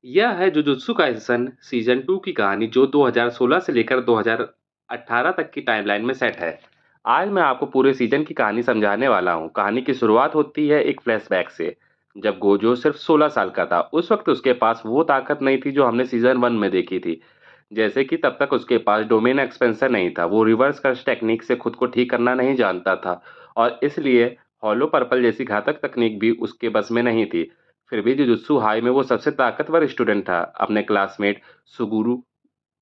यह है jujutsu Kaisen season 2 की कहानी जो 2016 से लेकर 2018 तक की टाइमलाइन में सेट है। आज मैं आपको पूरे सीजन की कहानी समझाने वाला हूँ। कहानी की शुरुआत होती है एक फ्लैशबैक से, जब गोजो सिर्फ 16 साल का था। उस वक्त उसके पास वो ताकत नहीं थी जो हमने सीजन 1 में देखी थी। जैसे कि तब तक उसके पास डोमेन एक्सपेंसर नहीं था, वो रिवर्स कर्स टेक्निक से खुद को ठीक करना नहीं जानता था और इसलिए हॉलो पर्पल जैसी घातक तकनीक भी उसके बस में नहीं थी। फिर भी जुजुत्सु हाई में वो सबसे ताकतवर स्टूडेंट था, अपने क्लासमेट सुगुरु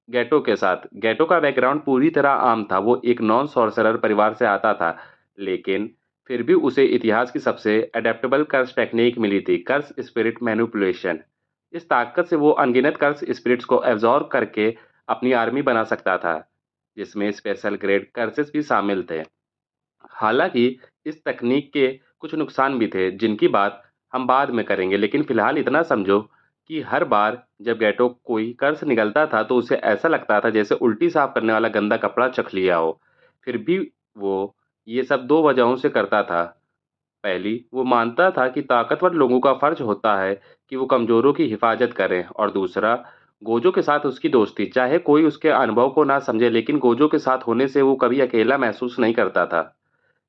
गैटो के साथ। गैटो का बैकग्राउंड पूरी तरह आम था, वो एक नॉन सॉर्सरर परिवार से आता था, लेकिन फिर भी उसे इतिहास की सबसे एडेप्टेबल कर्स टेक्निक मिली थी, कर्स स्पिरिट मैनिपुलेशन। इस ताकत से वो अनगिनत कर्स स्पिरिट्स को एब्जॉर्ब करके अपनी आर्मी बना सकता था, जिसमें स्पेशल ग्रेड कर्सेस भी शामिल थे। हालांकि इस तकनीक के कुछ नुकसान भी थे जिनकी बात हम बाद में करेंगे, लेकिन फिलहाल इतना समझो कि हर बार जब गैटो कोई कर्स निकलता था तो उसे ऐसा लगता था जैसे उल्टी साफ करने वाला गंदा कपड़ा चख लिया हो। फिर भी वो ये सब दो वजहों से करता था। पहली, वो मानता था कि ताकतवर लोगों का फर्ज होता है कि वो कमजोरों की हिफाजत करें, और दूसरा, गोजो के साथ उसकी दोस्ती। चाहे कोई उसके अनुभव को ना समझे, लेकिन गोजो के साथ होने से वो कभी अकेला महसूस नहीं करता था।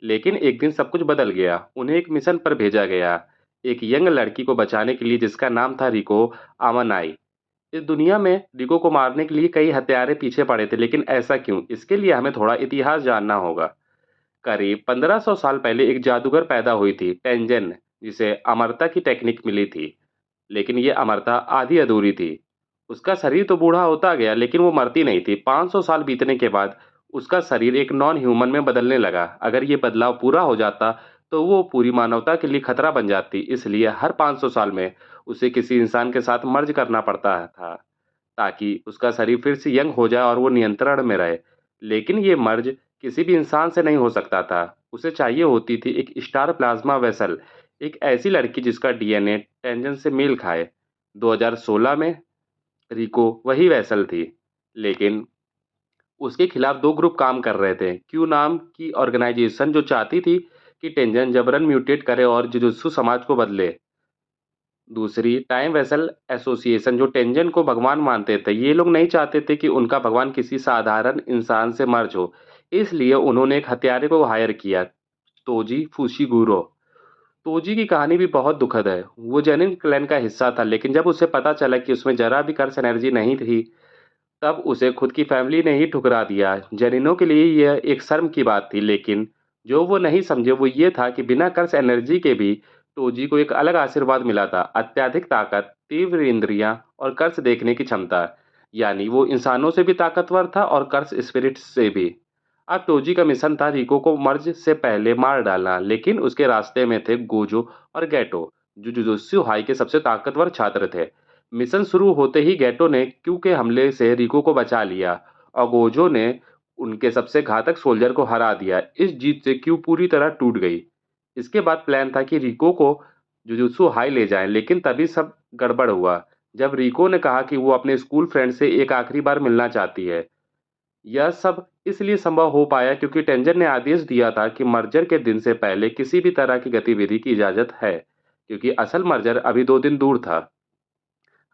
लेकिन एक दिन सब कुछ बदल गया। उन्हें एक मिशन पर भेजा गया, एक यंग लड़की को बचाने के लिए जिसका नाम था रिको आमानाई। इस दुनिया में रिको को मारने के लिए कई हत्यारे पीछे पड़े थे, लेकिन ऐसा क्यों? इसके लिए हमें थोड़ा इतिहास जानना होगा। करीब 1500 साल पहले एक जादूगर पैदा हुई थी, टेंजन, जिसे अमरता की टेक्निक मिली थी। लेकिन ये अमरता आधी अधूरी थी। उसका शरीर तो बूढ़ा होता गया, लेकिन वो मरती नहीं थी। 500 साल बीतने के बाद उसका शरीर एक नॉन ह्यूमन में बदलने लगा। अगर ये बदलाव पूरा हो जाता तो वो पूरी मानवता के लिए खतरा बन जाती। इसलिए हर 500 साल में उसे किसी इंसान के साथ मर्ज करना पड़ता था, ताकि उसका शरीर फिर से यंग हो जाए और वो नियंत्रण में रहे। लेकिन ये मर्ज किसी भी इंसान से नहीं हो सकता था। उसे चाहिए होती थी एक स्टार प्लाज्मा वेसल, एक ऐसी लड़की जिसका डीएनए टेंजन से मेल खाए। 2016 में रिको वही वेसल थी, लेकिन उसके खिलाफ दो ग्रुप काम कर रहे थे। क्यू नाम की ऑर्गेनाइजेशन जो चाहती थी कि टेंजन जबरन म्यूटेट करे और जुजुत्सु समाज को बदले। दूसरी, टाइम वेसल एसोसिएशन, जो टेंजन को भगवान मानते थे। ये लोग नहीं चाहते थे कि उनका भगवान किसी साधारण इंसान से मर्ज हो। इसलिए उन्होंने एक हत्यारे को हायर किया, तोजी फुशिगुरो। तोजी की कहानी भी बहुत दुखद है। वो जेनिन क्लैन का हिस्सा था, लेकिन जब उसे पता चला कि उसमें जरा भी कर्स एनर्जी नहीं थी, तब उसे खुद की फैमिली ने ही ठुकरा दिया। जेनिनो के लिए यह एक शर्म की बात थी, लेकिन जो वो नहीं समझे वो ये था कि बिना कर्स एनर्जी के भी टोजी को एक अलग आशीर्वाद मिला था, अत्यधिक ताकत, तीव्र इंद्रियां और कर्स देखने की क्षमता। यानी वो इंसानों से भी ताकतवर था और कर्स स्पिरिट से भी। अब टोजी का मिशन था रिको को मर्ज से पहले मार डालना, लेकिन उसके रास्ते में थे गोजो और गैटो, जो जुजुत्सु हाई के सबसे ताकतवर छात्र थे। मिशन शुरू होते ही गैटो ने क्यू के हमले से रिको को बचा लिया और गोजो ने उनके सबसे घातक सोल्जर को हरा दिया। इस जीत से क्यू पूरी तरह टूट गई। इसके बाद प्लान था कि रिको को जुजुत्सु हाई ले जाएं, लेकिन तभी सब गड़बड़ हुआ जब रिको ने कहा कि वो अपने स्कूल फ्रेंड से एक आखिरी बार मिलना चाहती है। यह सब इसलिए संभव हो पाया क्योंकि टेंजन ने आदेश दिया था कि मर्जर के दिन से पहले किसी भी तरह की गतिविधि की इजाजत है, क्योंकि असल मर्जर अभी 2 दिन दूर था।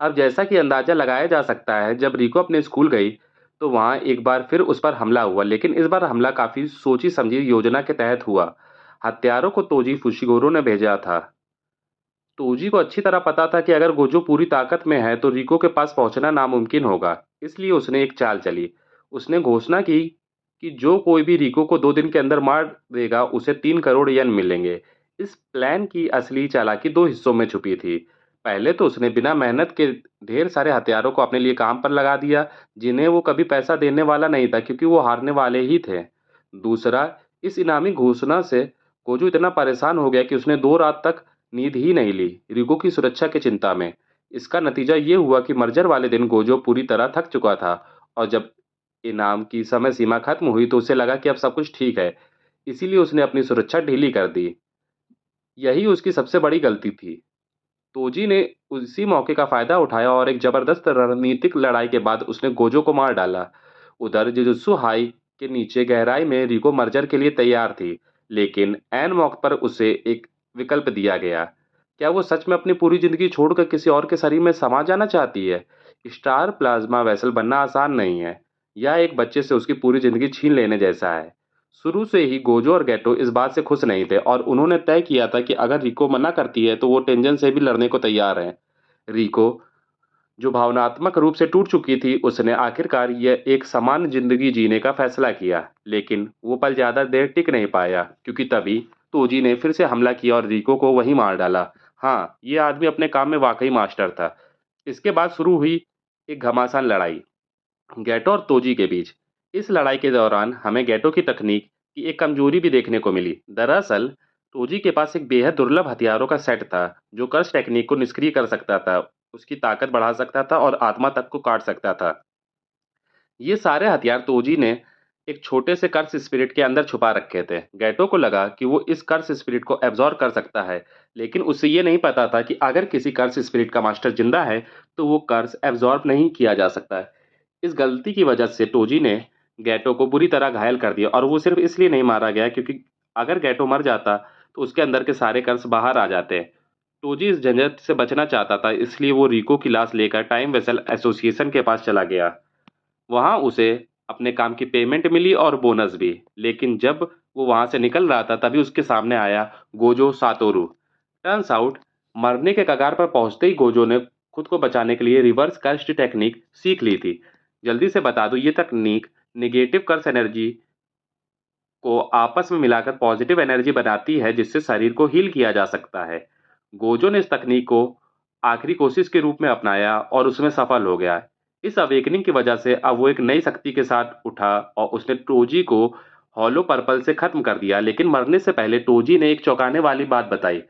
अब जैसा कि अंदाजा लगाया जा सकता है, जब रिको अपने स्कूल गई तो वहां एक बार फिर उस पर हमला हुआ, लेकिन इस बार हमला काफी सोची समझी योजना के तहत हुआ। हत्यारों को तोजी फुशिगोरो ने भेजा था। तोजी को अच्छी तरह पता था कि अगर गोजो पूरी ताकत में है तो रिको के पास पहुंचना नामुमकिन होगा। इसलिए उसने एक चाल चली। उसने घोषणा की कि जो कोई भी रिको को 2 दिन के अंदर मार देगा उसे 3 करोड़ येन मिलेंगे। इस प्लान की असली चालाकी दो हिस्सों में छुपी थी। पहले तो उसने बिना मेहनत के ढेर सारे हथियारों को अपने लिए काम पर लगा दिया, जिन्हें वो कभी पैसा देने वाला नहीं था, क्योंकि वो हारने वाले ही थे। दूसरा, इस इनामी घोषणा से गोजो इतना परेशान हो गया कि उसने 2 रात तक नींद ही नहीं ली, रिको की सुरक्षा की चिंता में। इसका नतीजा ये हुआ कि मर्जर वाले दिन गोजो पूरी तरह थक चुका था, और जब इनाम की समय सीमा खत्म हुई तो उसे लगा कि अब सब कुछ ठीक है। इसीलिए उसने अपनी सुरक्षा ढीली कर दी। यही उसकी सबसे बड़ी गलती थी। तोजी ने उसी मौके का फायदा उठाया और एक जबरदस्त रणनीतिक लड़ाई के बाद उसने गोजो को मार डाला। उधर जुजुत्सु हाई के नीचे गहराई में रिको मर्जर के लिए तैयार थी, लेकिन ऐन मौके पर उसे एक विकल्प दिया गया। क्या वो सच में अपनी पूरी जिंदगी छोड़कर किसी और के शरीर में समा जाना चाहती है? स्टार प्लाज्मा वेसल बनना आसान नहीं है। यह एक बच्चे से उसकी पूरी जिंदगी छीन लेने जैसा है। शुरू से ही गोजो और गैटो इस बात से खुश नहीं थे और उन्होंने तय किया था कि अगर रिको मना करती है तो वो टेंजन से भी लड़ने को तैयार हैं। रिको, जो भावनात्मक रूप से टूट चुकी थी, उसने आखिरकार यह एक समान जिंदगी जीने का फैसला किया। लेकिन वो पल ज्यादा देर टिक नहीं पाया, क्योंकि तभी तोजी ने फिर से हमला किया और रिको को वहीं मार डाला। हाँ, ये आदमी अपने काम में वाकई मास्टर था। इसके बाद शुरू हुई एक घमासान लड़ाई गैटो और तोजी के बीच। इस लड़ाई के दौरान हमें गैटो की तकनीक की एक कमजोरी भी देखने को मिली। दरअसल तोजी के पास एक बेहद दुर्लभ हथियारों का सेट था, जो कर्स टेक्निक को निष्क्रिय कर सकता था, उसकी ताकत बढ़ा सकता था और आत्मा तक को काट सकता था। ये सारे हथियार तोजी ने एक छोटे से कर्स स्पिरिट के अंदर छुपा रखे थे। गैटो को लगा कि वो इस कर्स स्पिरिट को एब्जॉर्ब कर सकता है, लेकिन उसे ये नहीं पता था कि अगर किसी कर्स स्पिरिट का मास्टर जिंदा है तो वो कर्स एब्जॉर्ब नहीं किया जा सकता है। इस गलती की वजह से टोजी ने गैटो को बुरी तरह घायल कर दिया, और वो सिर्फ इसलिए नहीं मारा गया क्योंकि अगर गैटो मर जाता तो उसके अंदर के सारे कर्स बाहर आ जाते। टोजी इस झंझट से बचना चाहता था, इसलिए वो रिको की लाश लेकर टाइम वेसल एसोसिएशन के पास चला गया। वहां उसे अपने काम की पेमेंट मिली और बोनस भी। लेकिन जब वो वहां से निकल रहा था तभी उसके सामने आया गोजो सातोरू। टर्न्स आउट, मरने के कगार पर पहुंचते ही गोजो ने खुद को बचाने के लिए रिवर्स कर्स्ट टेक्निक सीख ली थी। जल्दी से बता दूं, ये तकनीक नेगेटिव कर्स एनर्जी को आपस में मिलाकर पॉजिटिव एनर्जी बनाती है, जिससे शरीर को हील किया जा सकता है। गोजो ने इस तकनीक को आखिरी कोशिश के रूप में अपनाया और उसमें सफल हो गया। इस अवेकनिंग की वजह से अब वो एक नई शक्ति के साथ उठा और उसने टोजी को हॉलो पर्पल से खत्म कर दिया। लेकिन मरने से पहले टोजी ने एक चौंकाने वाली बात बताई।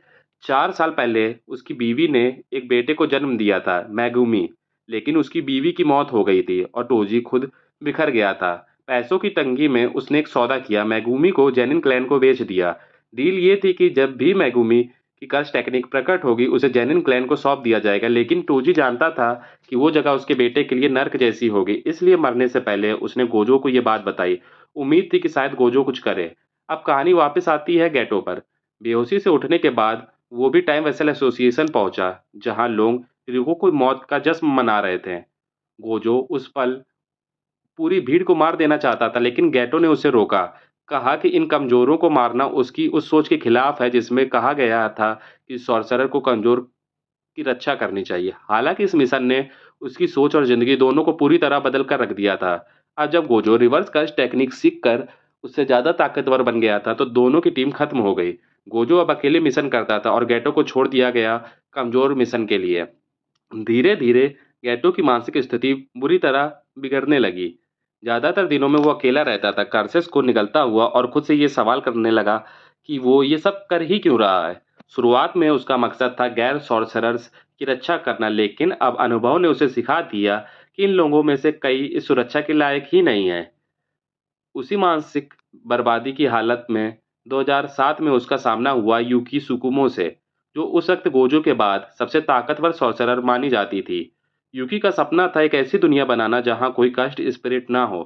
4 साल पहले उसकी बीवी ने एक बेटे को जन्म दिया था, मैगुमी। लेकिन उसकी बीवी की मौत हो गई थी और टोजी खुद बिखर गया था। पैसों की तंगी में उसने एक सौदा किया, मैगुमी को जेनिन क्लैन को बेच दिया। डील ये थी कि जब भी मैगुमी की कर्स टेक्निक प्रकट होगी उसे जेनिन क्लैन को सौंप दिया जाएगा। लेकिन टोजी जानता था कि वो जगह उसके बेटे के लिए नर्क जैसी होगी, इसलिए मरने से पहले उसने गोजो को ये बात बताई। उम्मीद थी कि शायद गोजो कुछ करे। अब कहानी वापस आती है गैटो पर। बेहोशी से उठने के बाद वो भी टाइम वेसल एसोसिएशन पहुंचा, जहां लोग रिको की मौत का जश्न मना रहे थे। गोजो उस पल पूरी भीड़ को मार देना चाहता था, लेकिन गैटो ने उसे रोका। कहा कि इन कमजोरों को मारना उसकी उस सोच के खिलाफ है जिसमें कहा गया था कि सॉर्सरर को कमजोर की रक्षा करनी चाहिए। हालांकि इस मिशन ने उसकी सोच और जिंदगी दोनों को पूरी तरह बदल कर रख दिया था। अब जब गोजो रिवर्स कर्स टेक्निक सीख कर उससे ज्यादा ताकतवर बन गया था तो दोनों की टीम खत्म हो गई। गोजो अब अकेले मिशन करता था और गैटो को छोड़ दिया गया कमजोर मिशन के लिए। धीरे धीरे गैटो की मानसिक स्थिति बुरी तरह बिगड़ने लगी। ज्यादातर दिनों में वो अकेला रहता था, कर्सेस को निगलता हुआ, और खुद से ये सवाल करने लगा कि वो ये सब कर ही क्यों रहा है। शुरुआत में उसका मकसद था गैर सॉर्सरर्स की रक्षा करना, लेकिन अब अनुभव ने उसे सिखा दिया कि इन लोगों में से कई इस सुरक्षा के लायक ही नहीं है। उसी मानसिक बर्बादी की हालत में 2007 में उसका सामना हुआ यूकी सुकुमो से, जो उस वक्त गोजो के बाद सबसे ताकतवर सॉर्सरर मानी जाती थी। यूकी का सपना था एक ऐसी दुनिया बनाना जहां कोई कस्ट स्पिरिट ना हो।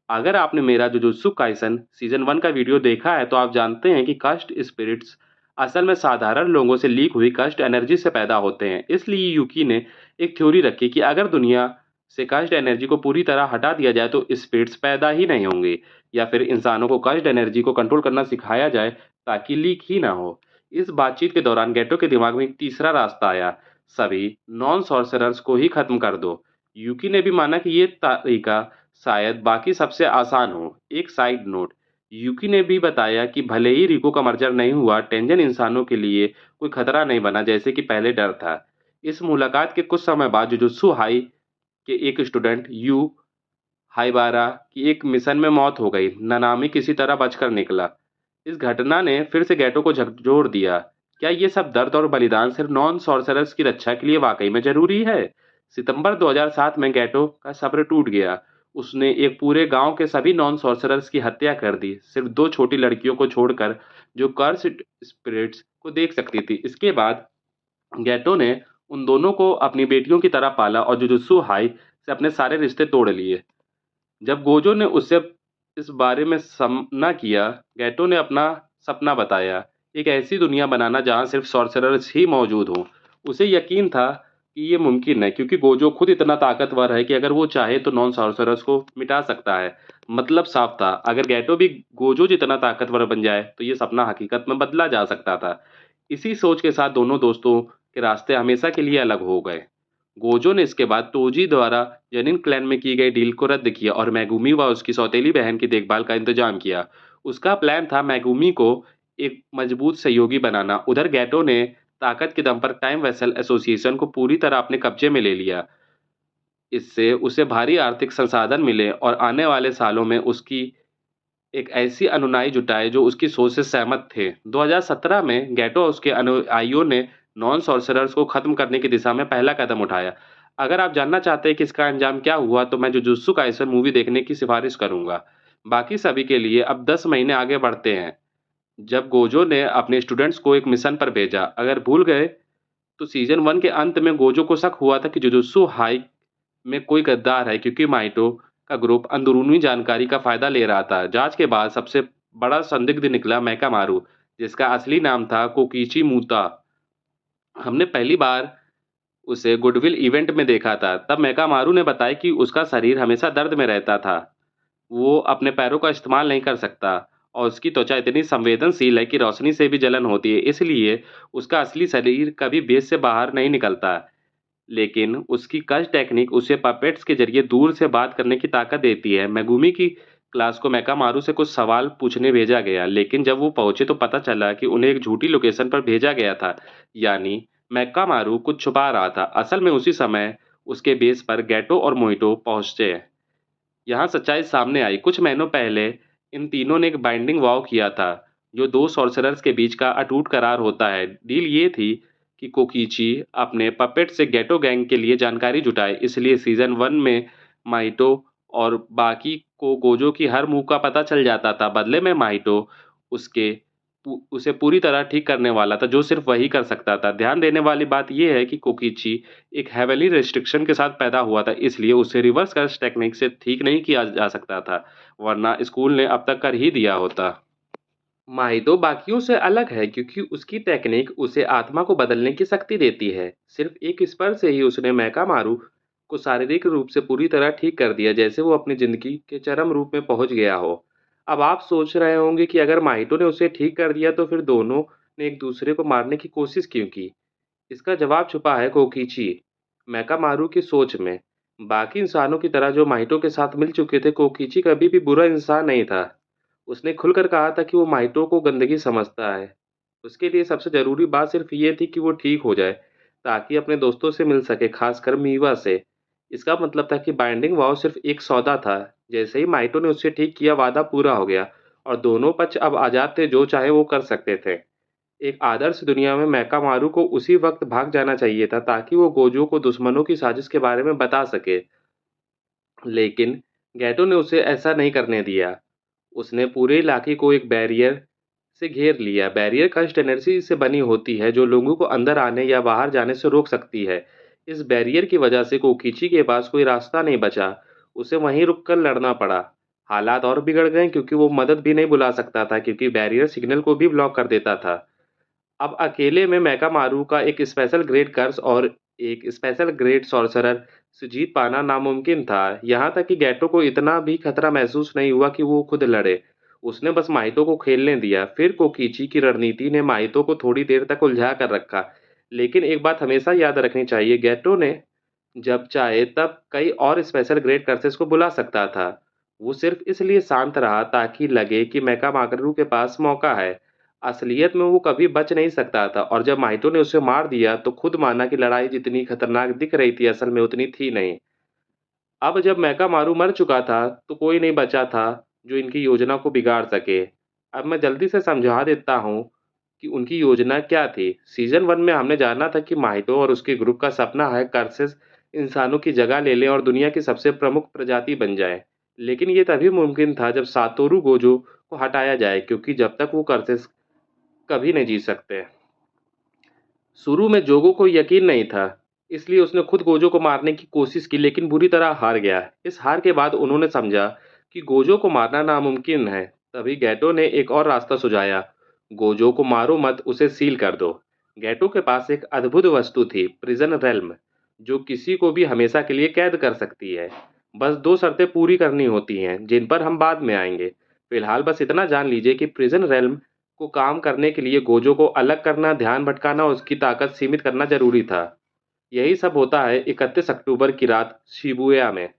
अगर आपने मेरा जुजुत्सु काइसन सीजन 1 का वीडियो देखा है तो आप जानते हैं कि कस्ट स्पिरिट्स असल में साधारण लोगों से लीक हुई कस्ट एनर्जी से पैदा होते हैं। इसलिए यूकी ने एक थ्योरी रखी कि अगर दुनिया से कस्ट एनर्जी को पूरी तरह हटा दिया जाए तो स्पिरिट्स पैदा ही नहीं होंगे, या फिर इंसानों को कस्ट एनर्जी को कंट्रोल करना सिखाया जाए ताकि लीक ही ना हो। इस बातचीत के दौरान गैटो के दिमाग में एक तीसरा रास्ता आया, सभी नॉन सॉर्सरर्स को ही खत्म कर दो। यूकी ने भी माना कि ये तरीका शायद बाकी सबसे आसान हो। एक साइड नोट, यूकी ने भी बताया कि भले ही रिको का मर्जर नहीं हुआ, टेंजन इंसानों के लिए कोई खतरा नहीं बना जैसे कि पहले डर था। इस मुलाकात के कुछ समय बाद जुजुत्सु हाई के एक स्टूडेंट यू हाइबारा की एक मिशन में मौत हो गई। ननामी किसी तरह बचकर निकला। इस घटना ने फिर से गैटो को झकझोर दिया। क्या ये सब दर्द और बलिदान सिर्फ नॉन सॉर्सरर्स की रक्षा के लिए वाकई में जरूरी है? सितंबर 2007 में गैटो का सब्र टूट गया। उसने एक पूरे गांव के सभी नॉन सॉर्सरर्स की हत्या कर दी, सिर्फ 2 छोटी लड़कियों को छोड़कर जो कर्स स्पिरिट्स को देख सकती थी। इसके बाद गैटो ने उन दोनों को अपनी बेटियों की तरह पाला और जुजुत्सु हाई से अपने सारे रिश्ते तोड़ लिए। जब गोजो ने उससे इस बारे में सामना किया, गैटो ने अपना सपना बताया। एक ऐसी दुनिया बनाना जहाँ सिर्फ सॉर्सरर्स ही मौजूद हों। उसे यकीन था कि ये मुमकिन है क्योंकि गोजो खुद इतना ताकतवर है कि अगर वो चाहे तो नॉन सॉर्सरर्स को मिटा सकता है। मतलब साफ था, अगर गैटो भी गोजो जितना ताकतवर बन जाए तो ये सपना हकीकत में बदला जा सकता था। इसी सोच के साथ दोनों दोस्तों के रास्ते हमेशा के लिए अलग हो गए। गोजो ने इसके बाद तोजी द्वारा जनिन क्लैन में की गई डील को रद्द किया और मैगुमी व उसकी सौतेली बहन की देखभाल का इंतजाम किया। उसका प्लान था मैगुमी को एक मजबूत सहयोगी बनाना। उधर गैटो ने ताकत के दम पर टाइम वेसल एसोसिएशन को पूरी तरह अपने कब्जे में ले लिया। इससे उसे भारी आर्थिक संसाधन मिले और आने वाले सालों में उसकी एक ऐसी अनुयायी जुटाए जो उसकी सोच से सहमत थे। 2017 में गैटो और उसके अनुयायियों ने नॉन सॉर्सरर्स को खत्म करने की दिशा में पहला कदम उठाया। अगर आप जानना चाहते हैं कि इसका अंजाम क्या हुआ तो मैं जुजुत्सु काइसन मूवी देखने की सिफारिश करूंगा। बाकी सभी के लिए अब 10 महीने आगे बढ़ते हैं, जब गोजो ने अपने स्टूडेंट्स को एक मिशन पर भेजा। अगर भूल गए तो सीजन 1 के अंत में गोजो को शक हुआ था कि जुजुत्सु हाई में कोई गद्दार है क्योंकि माइटो का ग्रुप अंदरूनी जानकारी का फायदा ले रहा था। जांच के बाद सबसे बड़ा संदिग्ध निकला मैकामारू, जिसका असली नाम था कोकीची मूता। हमने पहली बार उसे गुडविल इवेंट में देखा था। तब मैकामारू ने बताया कि उसका शरीर हमेशा दर्द में रहता था, वो अपने पैरों का इस्तेमाल नहीं कर सकता और उसकी त्वचा इतनी संवेदनशील है कि रोशनी से भी जलन होती है, इसलिए उसका असली शरीर कभी बेस से बाहर नहीं निकलता। लेकिन उसकी कच टेक्निक उसे पपेट्स के जरिए दूर से बात करने की ताकत देती है। मेगुमी की क्लास को मैकामारू से कुछ सवाल पूछने भेजा गया, लेकिन जब वो पहुंचे तो पता चला कि उन्हें एक झूठी लोकेशन पर भेजा गया था। यानी मैकामारू कुछ छुपा रहा था। असल में उसी समय उसके बेस पर गैटो और मोइटो पहुंचे। यहाँ सच्चाई सामने आई। कुछ महीनों पहले इन तीनों ने एक बाइंडिंग वॉव किया था, जो दो सॉर्सरर्स के बीच का अटूट करार होता है। डील ये थी कि कोकीची अपने पपेट से गेटो गैंग के लिए जानकारी जुटाए, इसलिए सीजन 1 में माइटो और बाकी को गोजो की हर मूव का पता चल जाता था। बदले में माइटो उसके उसे पूरी तरह ठीक करने वाला था, जो सिर्फ वही कर सकता था। ध्यान देने वाली बात यह है कि कोकीची एक हेवनली रेस्ट्रिक्शन के साथ पैदा हुआ था, इसलिए उसे रिवर्स कर्स टेक्निक से ठीक नहीं किया जा सकता था, वरना स्कूल ने अब तक कर ही दिया होता। माहिदो बाकियों से अलग है क्योंकि उसकी टेक्निक उसे आत्मा को बदलने की शक्ति देती है। सिर्फ एक स्पर्श से ही उसने मैकामारू को शारीरिक रूप से पूरी तरह ठीक कर दिया, जैसे वो अपनी जिंदगी के चरम रूप में पहुंच गया हो। अब आप सोच रहे होंगे कि अगर माहितो ने उसे ठीक कर दिया तो फिर दोनों ने एक दूसरे को मारने की कोशिश क्यों की? इसका जवाब छुपा है कोकीची मैकामारू की सोच में। बाकी इंसानों की तरह जो माहितो के साथ मिल चुके थे, कोकीची कभी भी बुरा इंसान नहीं था। उसने खुलकर कहा था कि वो माइटो को गंदगी समझता है। उसके लिए सबसे ज़रूरी बात सिर्फ ये थी कि वो ठीक हो जाए, ताकि अपने दोस्तों से मिल सके, खासकर मीवा से। इसका मतलब था कि बाइंडिंग वाव सिर्फ एक सौदा था। जैसे ही माइटो ने उससे ठीक किया, वादा पूरा हो गया और दोनों पक्ष अब आज़ाद थे, जो चाहे वो कर सकते थे। एक आदर्श दुनिया में मैकामारू को उसी वक्त भाग जाना चाहिए था, ताकि वो गोजो को दुश्मनों की साजिश के बारे में बता सके। लेकिन गैटो ने उसे ऐसा नहीं करने दिया। उसने पूरे इलाके को एक बैरियर से घेर लिया। बैरियर कस्ट एनर्जी से बनी होती है, जो लोगों को अंदर आने या बाहर जाने से रोक सकती है। इस बैरियर की वजह से कोकीची के पास कोई रास्ता नहीं बचा। उसे वहीं रुककर लड़ना पड़ा। हालात और बिगड़ गए क्योंकि वो मदद भी नहीं बुला सकता था, क्योंकि बैरियर सिग्नल को भी ब्लॉक कर देता था। अब अकेले में मैकामारू का एक स्पेशल ग्रेड कर्स और एक स्पेशल ग्रेड सॉर्सरर से जीत पाना नामुमकिन था। यहाँ तक कि गैटो को इतना भी खतरा महसूस नहीं हुआ कि वो खुद लड़े। उसने बस माहितो को खेलने दिया। फिर कोकीची की रणनीति ने माहितो को थोड़ी देर तक उलझा कर रखा। लेकिन एक बात हमेशा याद रखनी चाहिए, गैटो ने जब चाहे तब कई और स्पेशल ग्रेड कर्सेस को बुला सकता था। वो सिर्फ इसलिए शांत रहा ताकि लगे कि मैकामारू के पास मौका है। असलियत में वो कभी बच नहीं सकता था, और जब माइटो ने उसे मार दिया तो खुद माना कि लड़ाई जितनी खतरनाक दिख रही थी, असल में उतनी थी नहीं। अब जब मैकामारू मर चुका था तो कोई नहीं बचा था जो इनकी योजना को बिगाड़ सके। अब मैं जल्दी से समझा देता हूँ कि उनकी योजना क्या थी। सीजन 1 में हमने जाना था कि माहितो और उसके ग्रुप का सपना है कर्सेस इंसानों की जगह ले लें और दुनिया की सबसे प्रमुख प्रजाति बन जाए। लेकिन ये तभी मुमकिन था जब सातोरु गोजो को हटाया जाए, क्योंकि जब तक वो कर्सेस कभी नहीं जीत सकते। शुरू में जोगो को यकीन नहीं था, इसलिए उसने खुद गोजो को मारने की कोशिश की, लेकिन बुरी तरह हार गया। इस हार के बाद उन्होंने समझा कि गोजो को मारना नामुमकिन है। तभी गैटो ने एक और रास्ता सुझाया। गोजो को मारो मत, उसे सील कर दो। गेटो के पास एक अद्भुत वस्तु थी, प्रिजन रेल्म, जो किसी को भी हमेशा के लिए कैद कर सकती है। बस दो शर्तें पूरी करनी होती हैं, जिन पर हम बाद में आएंगे। फिलहाल बस इतना जान लीजिए कि प्रिजन रेल्म को काम करने के लिए गोजो को अलग करना, ध्यान भटकाना और उसकी ताकत सीमित करना जरूरी था। यही सब होता है 31 अक्टूबर की रात शिबुया में।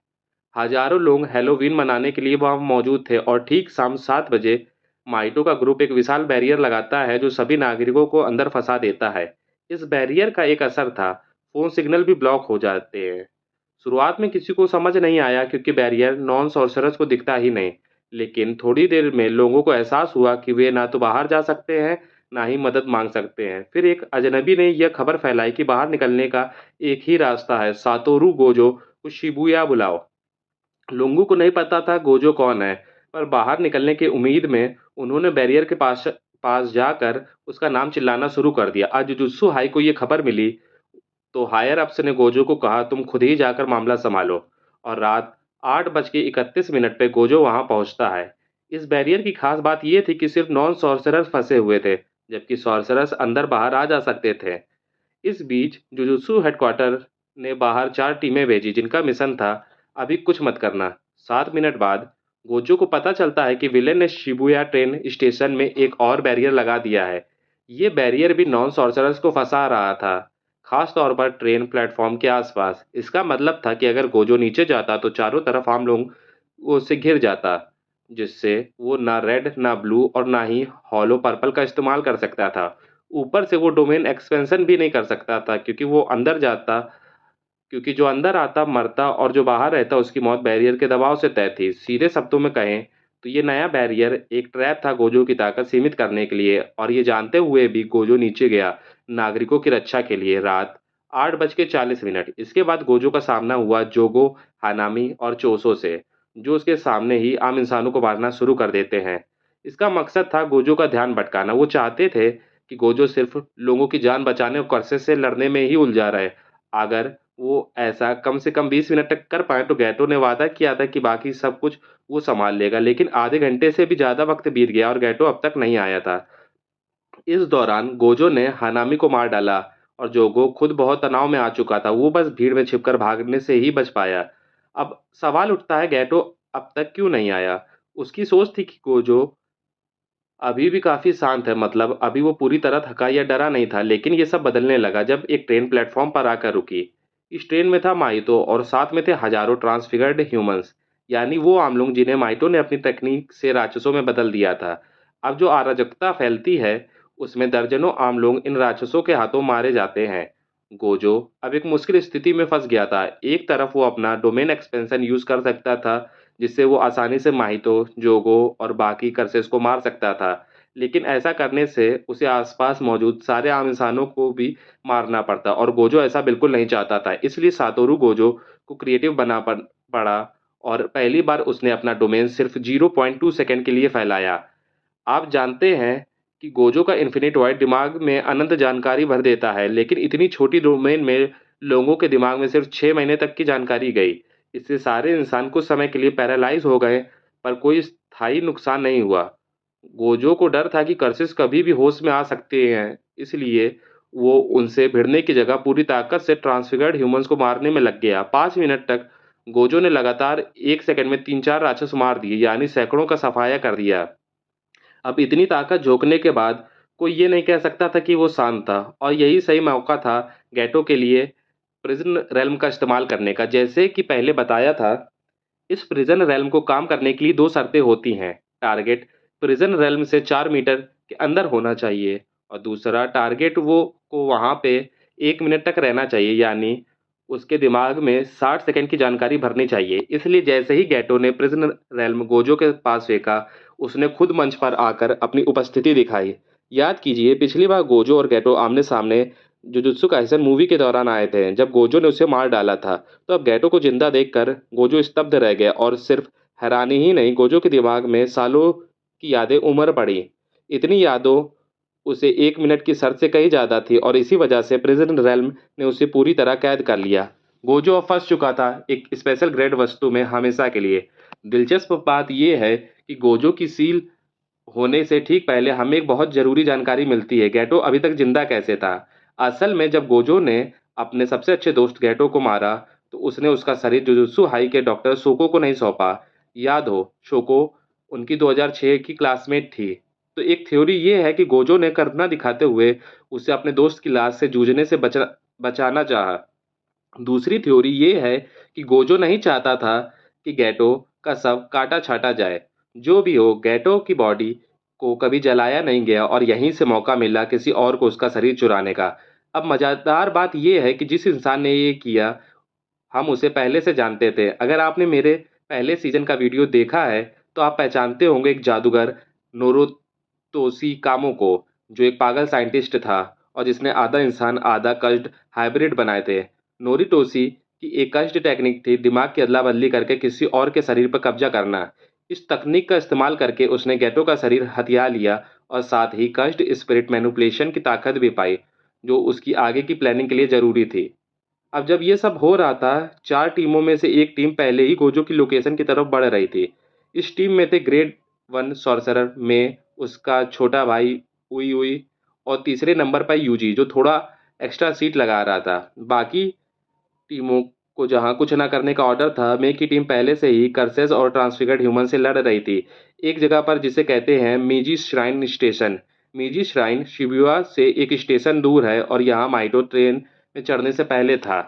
हजारों लोग हैलोवीन मनाने के लिए वहां मौजूद थे और ठीक शाम 7 बजे माइटो का ग्रुप एक विशाल बैरियर लगाता है जो सभी नागरिकों को अंदर फंसा देता है। इस बैरियर का एक असर था, फोन सिग्नल भी ब्लॉक हो जाते हैं। शुरुआत में किसी को समझ नहीं आया क्योंकि बैरियर नॉन सॉर्सरर्स को दिखता ही नहीं, लेकिन थोड़ी देर में लोगों को एहसास हुआ कि वे ना तो बाहर जा सकते हैं, ना ही मदद मांग सकते हैं। फिर एक अजनबी ने यह खबर फैलाई कि बाहर निकलने का एक ही रास्ता है, सातोरू गोजो को शिबुया बुलाओ। लोगों को नहीं पता था गोजो कौन है, पर बाहर निकलने की उम्मीद में उन्होंने बैरियर के पास पास जाकर उसका नाम चिल्लाना शुरू कर दिया। आज जुजुत्सु हाई को ये खबर मिली तो हायर अप्स ने गोजो को कहा, तुम खुद ही जाकर मामला संभालो। और रात 8:31 पे गोजो वहां पहुंचता है। इस बैरियर की खास बात यह थी कि सिर्फ नॉन सॉर्सरर्स फंसे हुए थे, जबकि सॉर्सरर्स अंदर बाहर आ जा सकते थे। इस बीच जुजुत्सु हेडक्वार्टर ने बाहर 4 टीमें भेजी जिनका मिशन था अभी कुछ मत करना। 7 मिनट बाद गोजो को पता चलता है कि विलेन ने शिबुया ट्रेन स्टेशन में एक और बैरियर लगा दिया है। ये बैरियर भी नॉन सॉर्सरर्स को फंसा रहा था, खास तौर पर ट्रेन प्लेटफॉर्म के आसपास। इसका मतलब था कि अगर गोजो नीचे जाता तो चारों तरफ आम लोग उससे घिर जाता, जिससे वो ना रेड, ना ब्लू और ना ही हॉलो पर्पल का इस्तेमाल कर सकता था। ऊपर से वो डोमेन एक्सपेंशन भी नहीं कर सकता था क्योंकि जो अंदर आता मरता और जो बाहर रहता उसकी मौत बैरियर के दबाव से तय थी। सीधे शब्दों में कहें तो ये नया बैरियर एक ट्रैप था गोजो की ताकत सीमित करने के लिए, और ये जानते हुए भी गोजो नीचे गया नागरिकों की रक्षा के लिए। रात 8:40 इसके बाद गोजो का सामना हुआ जोगो, हानामी और चोसो से, जो उसके सामने ही आम इंसानों को मारना शुरू कर देते हैं। इसका मकसद था गोजो का ध्यान भटकाना। वो चाहते थे कि गोजो सिर्फ लोगों की जान बचाने और कर्से से लड़ने में ही उलझा रहे। अगर वो ऐसा कम से कम 20 मिनट तक कर पाए तो गैटो ने वादा किया था कि बाकी सब कुछ वो संभाल लेगा, लेकिन आधे घंटे से भी ज्यादा वक्त बीत गया और गैटो अब तक नहीं आया था। इस दौरान गोजो ने हानामी को मार डाला और जोगो खुद बहुत तनाव में आ चुका था। वो बस भीड़ में छिपकर भागने से ही बच पाया। अब सवाल उठता है, गैटो अब तक क्यों नहीं आया? उसकी सोच थी कि गोजो अभी भी काफी शांत है, मतलब अभी वो पूरी तरह थका या डरा नहीं था। लेकिन ये सब बदलने लगा जब एक ट्रेन प्लेटफॉर्म पर आकर रुकी। इस ट्रेन में था माइतो और साथ में थे हजारों ट्रांसफिगर्ड ह्यूमंस, यानी वो आम लोग जिन्हें माइतो ने अपनी तकनीक से राक्षसों में बदल दिया था। अब जो अराजकता फैलती है उसमें दर्जनों आम लोग इन राक्षसों के हाथों मारे जाते हैं। गोजो अब एक मुश्किल स्थिति में फंस गया था। एक तरफ वो अपना डोमेन एक्सपेंशन यूज कर सकता था, जिससे वो आसानी से माहितो, जोगो और बाकी कर्सेस को मार सकता था, लेकिन ऐसा करने से उसे आसपास मौजूद सारे आम इंसानों को भी मारना पड़ता और गोजो ऐसा बिल्कुल नहीं चाहता था। इसलिए सातोरू गोजो को क्रिएटिव पड़ा और पहली बार उसने अपना डोमेन सिर्फ 0.2 सेकंड के लिए फैलाया। आप जानते हैं कि गोजो का इन्फिनिट वॉइड दिमाग में अनंत जानकारी भर देता है, लेकिन इतनी छोटी डोमेन में लोगों के दिमाग में सिर्फ 6 महीने तक की जानकारी गई। इससे सारे इंसान कुछ समय के लिए पैरालाइज हो गए, पर कोई स्थायी नुकसान नहीं हुआ। गोजो को डर था कि कर्सिस कभी भी होश में आ सकते हैं, इसलिए वो उनसे भिड़ने की जगह पूरी ताकत से ट्रांसफिगर्ड ह्यूमंस को मारने में लग गया। 5 मिनट तक गोजो ने लगातार 1 सेकंड में 3-4 राक्षस मार दिए, यानी सैकड़ों का सफाया कर दिया। अब इतनी ताकत झोंकने के बाद कोई ये नहीं कह सकता था कि वो शांत था, और यही सही मौका था गैटो के लिए प्रिजन रेल्म का इस्तेमाल करने का। जैसे कि पहले बताया था, इस प्रिजन रेल्म को काम करने के लिए दो शर्तें होती हैं। टारगेट प्रिजन रेल्म से 4 मीटर के अंदर होना चाहिए, और दूसरा टारगेट वो को वहां पे 1 मिनट तक रहना चाहिए, यानी उसके दिमाग में 60 सेकंड की जानकारी भरनी चाहिए। इसलिए जैसे ही गैटो ने प्रिजन रेल्म गोजो के पास फेंका, उसने खुद मंच पर आकर अपनी उपस्थिति दिखाई। याद कीजिए, पिछली बार गोजो और गैटो आमने सामने जुजुत्सु काइसन मूवी के दौरान आए थे, जब गोजो ने उसे मार डाला था। तो अब गैटो को जिंदा देखकर गोजो स्तब्ध रह गया, और सिर्फ हैरानी ही नहीं, गोजो के दिमाग में सालों की यादें उमड़ पड़ी। इतनी यादों उसे 1 मिनट की शर्त से कहीं ज्यादा थी, और इसी वजह से प्रिजन रेल्म ने उसे पूरी तरह कैद कर लिया। गोजो अब फंस चुका था एक स्पेशल ग्रेड वस्तु में हमेशा के लिए। दिलचस्प बात यह है कि गोजो की सील होने से ठीक पहले हमें एक बहुत ज़रूरी जानकारी मिलती है, गेटो अभी तक ज़िंदा कैसे था? असल में जब गोजो ने अपने सबसे अच्छे दोस्त गेटो को मारा, तो उसने उसका शरीर जुजुत्सु हाई के डॉक्टर शोको को नहीं सौंपा। याद हो, शोको उनकी 2006 की क्लासमेट थी। तो एक थ्योरी ये है कि गोजो ने करुणा दिखाते हुए उसे अपने दोस्त की लाश से जूझने से बचाना चाहा। दूसरी थ्योरी ये है कि गोजो नहीं चाहता था कि गैटो का शव काटा छाटा जाए। जो भी हो, गैटो की बॉडी को कभी जलाया नहीं गया और यहीं से मौका मिला किसी और को उसका शरीर चुराने का। अब मज़ेदार बात यह है कि जिस इंसान ने ये किया, हम उसे पहले से जानते थे। अगर आपने मेरे पहले सीजन का वीडियो देखा है, तो आप पहचानते होंगे एक जादूगर नोरोतोशी कामो को, जो एक पागल साइंटिस्ट था और जिसने आधा इंसान आधा कज्ड हाइब्रिड बनाए थे। नोरिटोशी की एक कज्ड टेक्निक थी दिमाग की अदला बदली करके किसी और के शरीर पर कब्जा करना। इस तकनीक का इस्तेमाल करके उसने गेटो का शरीर हथिया लिया और साथ ही कज्ड स्पिरिट मैनिपुलेशन की ताकत भी पाई, जो उसकी आगे की प्लानिंग के लिए जरूरी थी। अब जब ये सब हो रहा था, चार टीमों में से एक टीम पहले ही गोजो की लोकेशन की तरफ बढ़ रही थी। इस टीम में थे ग्रेड वन सॉर्सरर में उसका छोटा भाई उई उई, और तीसरे नंबर पर यूजी, जो थोड़ा एक्स्ट्रा सीट लगा रहा था। बाकी टीमों को जहां कुछ ना करने का ऑर्डर था, मे की टीम पहले से ही कर्सेस और ट्रांसफिगर्ड ह्यूमन से लड़ रही थी, एक जगह पर जिसे कहते हैं मीजी श्राइन स्टेशन। मीजी श्राइन शिबुया से एक स्टेशन दूर है और यहाँ माइटो ट्रेन में चढ़ने से पहले था।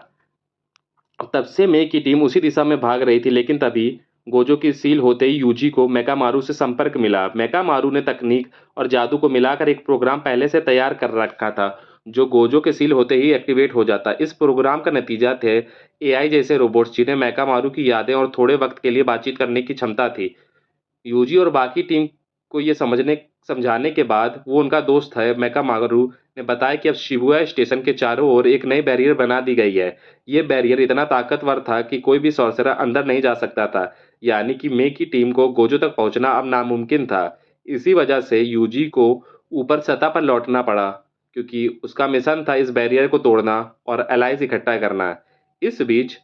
तब से मे की टीम उसी दिशा में भाग रही थी, लेकिन तभी गोजो की सील होते ही यूजी को मेकामारू से संपर्क मिला। मेकामारू ने तकनीक और जादू को मिलाकर एक प्रोग्राम पहले से तैयार कर रखा था, जो गोजो के सील होते ही एक्टिवेट हो जाता। इस प्रोग्राम का नतीजा थे एआई जैसे रोबोट्स, जिन्हें मेकामारू की यादें और थोड़े वक्त के लिए बातचीत करने की क्षमता थी। यूजी और बाकी टीम को ये समझाने के बाद वो उनका दोस्त है मेकामारू ने बताया कि अब शिबुया स्टेशन के चारों ओर एक नई बैरियर बना दी गई है। ये बैरियर इतना ताकतवर था कि कोई भी सॉर्सरर अंदर नहीं जा सकता था, यानी कि मे की टीम को गोजो तक पहुंचना अब नामुमकिन था। इसी वजह से यूजी को ऊपर सतह पर लौटना पड़ा, क्योंकि उसका मिशन था इस बैरियर को तोड़ना और एलाइज इकट्ठा करना। इस बीच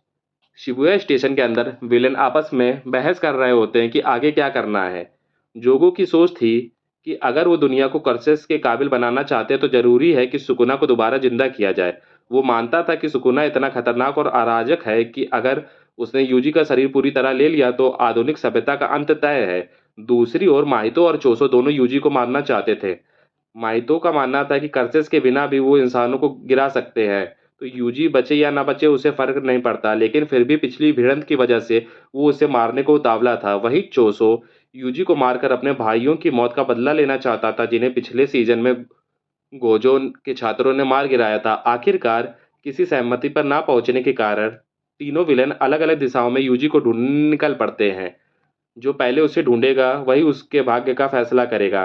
शिबुया स्टेशन के अंदर विलेन आपस में बहस कर रहे होते हैं कि आगे क्या करना है। जोगो की सोच थी कि अगर वो दुनिया को कर्सेस के काबिल बनाना चाहते हैं, तो जरूरी है कि सुकुना को दोबारा जिंदा किया जाए। वो मानता था कि सुकुना इतना खतरनाक और अराजक है कि अगर उसने यूजी का शरीर पूरी तरह ले लिया तो आधुनिक सभ्यता का अंत तय है। दूसरी ओर माहितो और चोसो दोनों यूजी को मारना चाहते थे। माइतो का मानना था कि कर्सेस के बिना भी वो इंसानों को गिरा सकते हैं, तो यूजी बचे या ना बचे उसे फर्क नहीं पड़ता, लेकिन फिर भी पिछली भिड़ंत की वजह से वो उसे मारने को उतावला था। वही चोसो यूजी को मारकर अपने भाइयों की मौत का बदला लेना चाहता था, जिन्हें पिछले सीजन में गोजो के छात्रों ने मार गिराया था। आखिरकार किसी सहमति पर ना पहुंचने के कारण तीनों विलेन अलग अलग दिशाओं में यूजी को ढूंढने निकल पड़ते हैं। जो पहले उसे ढूंढेगा वही उसके भाग्य का फैसला करेगा।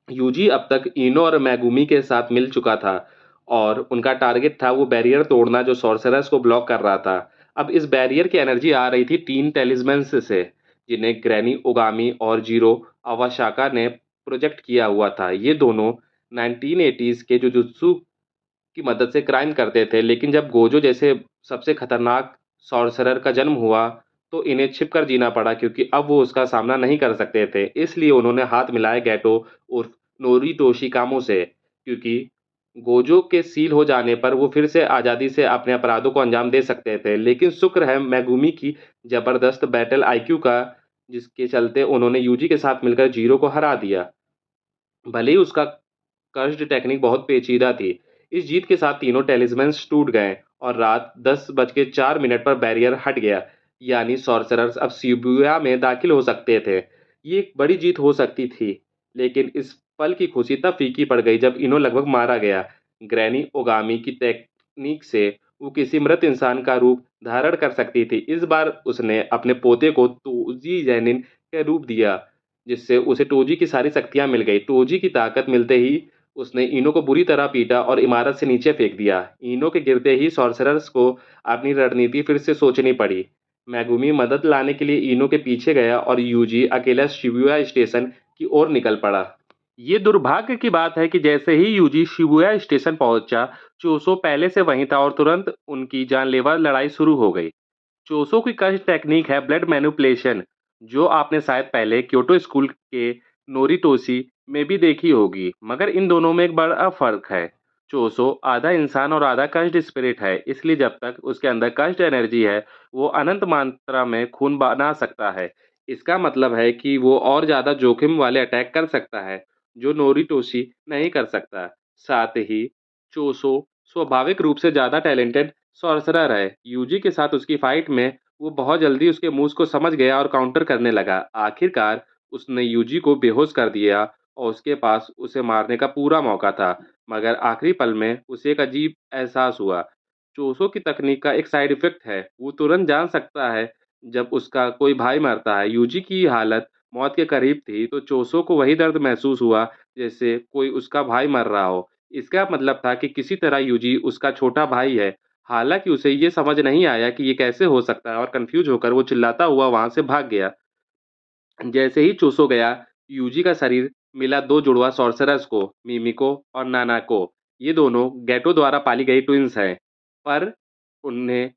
यूजी अब तक इनो और मैगुमी के साथ मिल चुका था और उनका टारगेट था वो बैरियर तोड़ना जो सॉर्सरर्स को ब्लॉक कर रहा था। अब इस बैरियर की एनर्जी आ रही थी तीन टेलिस्मेंस से, जिन्हें ग्रैनी ओगामी और जीरो अवाशाका ने प्रोजेक्ट किया हुआ था। ये दोनों 1980s के जुजुत्सु की मदद से क्राइम करते थे, लेकिन जब गोजो जैसे सबसे खतरनाक सॉर्सरर का जन्म हुआ, तो इन्हें छिप कर जीना पड़ा, क्योंकि अब वो उसका सामना नहीं कर सकते थे। इसलिए उन्होंने हाथ मिलाए गैटो उर्फ नोरिटोशी कामो से, क्योंकि गोजो के सील हो जाने पर वो फिर से आज़ादी से अपने अपराधों को अंजाम दे सकते थे। लेकिन शुक्र है मैगुमी की जबरदस्त बैटल आईक्यू का, जिसके चलते उन्होंने यूजी के साथ मिलकर जीरो को हरा दिया। भले ही उसका कर्स्ड टेक्निक बहुत पेचीदा थी। इस जीत के साथ तीनों टेलिस्मेंस टूट गए और रात 10:04 पर बैरियर हट गया, यानी सॉर्सरर्स अब शिबुया में दाखिल हो सकते थे। ये एक बड़ी जीत हो सकती थी, लेकिन इस पल की खुशी तब फीकी पड़ गई जब इनो लगभग मारा गया। ग्रैनी ओगामी की टेक्निक से वो किसी मृत इंसान का रूप धारण कर सकती थी। इस बार उसने अपने पोते को तोजी जैनिन का रूप दिया, जिससे उसे टोजी की सारी शक्तियां मिल गई। टोजी की ताकत मिलते ही उसने इनो को बुरी तरह पीटा और इमारत से नीचे फेंक दिया। इनो के गिरते ही सॉर्सरर्स को अपनी रणनीति फिर से सोचनी पड़ी। मैगुमी मदद लाने के लिए इनो के पीछे गया और यूजी अकेला शिबुया स्टेशन की ओर निकल पड़ा। ये दुर्भाग्य की बात है कि जैसे ही यूजी शिबुया स्टेशन पहुंचा, चोसो पहले से वहीं था और तुरंत उनकी जानलेवा लड़ाई शुरू हो गई। चोसो की कष्ट टेक्निक है ब्लड मैनिपुलेशन, जो आपने शायद पहले क्योटो स्कूल के नोरिटोशी में भी देखी होगी, मगर इन दोनों में एक बड़ा फर्क है। चोसो आधा इंसान और आधा कष्ट स्पिरिट है, इसलिए जब तक उसके अंदर कष्ट एनर्जी है, वो अनंत मात्रा में खून बना सकता है। इसका मतलब है कि वो और ज्यादा जोखिम वाले अटैक कर सकता है, जो नोरिटोशी नहीं कर सकता। साथ ही चोसो स्वाभाविक रूप से ज्यादा टैलेंटेड सॉर्सरर है। यूजी के साथ उसकी फाइट में वो बहुत जल्दी उसके मूव्स को समझ गया और काउंटर करने लगा। आखिरकार उसने यूजी को बेहोश कर दिया और उसके पास उसे मारने का पूरा मौका था, मगर आखिरी पल में उसे एक अजीब एहसास हुआ। चोसो की तकनीक का एक साइड इफेक्ट है, वो तुरंत जान सकता है जब उसका कोई भाई मरता है। यूजी की हालत मौत के करीब थी, तो चोसो को वही दर्द महसूस हुआ जैसे कोई उसका भाई मर रहा हो। इसका मतलब था कि किसी तरह यूजी उसका छोटा भाई है। हालांकि उसे ये समझ नहीं आया कि ये कैसे हो सकता है, और कंफ्यूज होकर वो चिल्लाता हुआ वहां से भाग गया। जैसे ही चूसो गया, यूजी का शरीर मिला दो जुड़वा सॉर्सरर्स को, मिमिको और नानाको। ये दोनों गैटो द्वारा पाली गई ट्विंस हैं। पर उन्हें